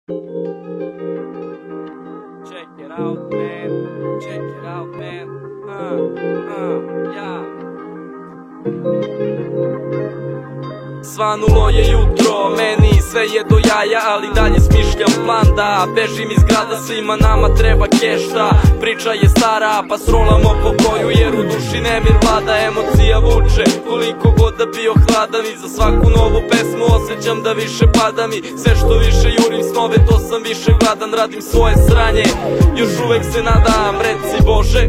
Check it out, man. Check it out, man. Yeah. Svanulo je jutro, meni sve je do jaja, ali dalje smišljam plan da bežim iz grada, svima nama treba kešta. Priča je stara, pa srolamo po koju, jer u duši nemir vlada, emocija vuče, koliko god da bio hladan. I za svaku novu pesmu osjećam da više pada mi, sve što više jurim snove, to sam više gladan. Radim svoje sranje, još uvek se nadam, reci Bože,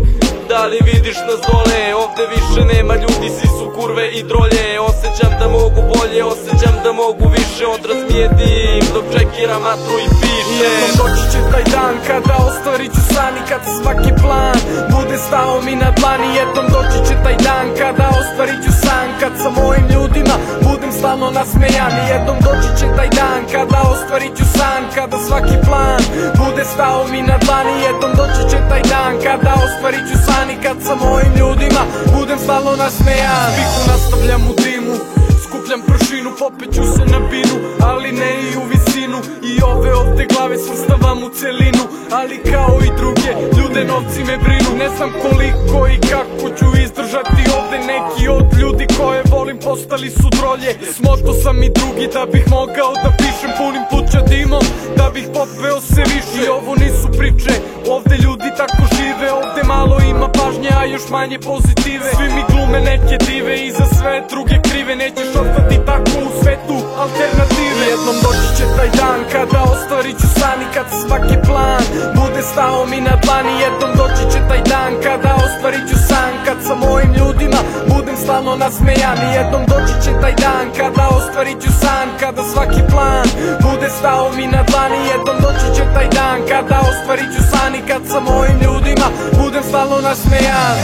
da li vidiš nas dole? Ovde više nema ljudi, svi su kurve i drolje. Osjećam da mogu bolje, osjećam da mogu više. Odraz mi je dim, dok čekiram vatru i piše. Jednom doći će taj dan kada ostvarit ću san i kad svaki plan bude stao mi na dlani. Jednom doći će taj dan kada ostvarit ću san, kad sa mojim ljudima budem stalno nasmejan. Jednom doći će taj dan kada ostvarit ću san, kada svaki plan bude stao mi na dlani. Jednom doći će taj dan kada ostvarit ću san i kad sa mojim ljudima budem stalno nasmejan. Viku nastavljam u dimu, skupljam pršinu, popeću se na binu, ali ne i u visinu. I ove ovde glave svrstavam u celinu, ali kao i druge ljude novci me brinu. Ne znam koliko i kako ću izdržati ovde, neki od ljudi koje volim postali su drolje. Smoto sam i drugi da bih mogao da pišem punim pluća dimom, da bih popeo se više. I ovo nisu priče, ovde ljudi tako žive, ovde malo ima pažnje, a još manje pozitive. Svi mi glume neke dive i za sve druge krive, nećeš ostati tako u svetu alternative. Jednom doći će taj dan kada ostvarit ću san i kad svaki plan bude stao mi na dlani. Jednom doći će taj dan kada ostvarit ću san, kad sa mojim ljudima budem stalno nasmejan. Jednom doći će taj dan kada ostvarit ću san, kada svaki plan bude stao mi na dlani. Jednom doći će taj dan kada ostvarit ću san i kad sa mojim ljudima budem stalno nasmejan.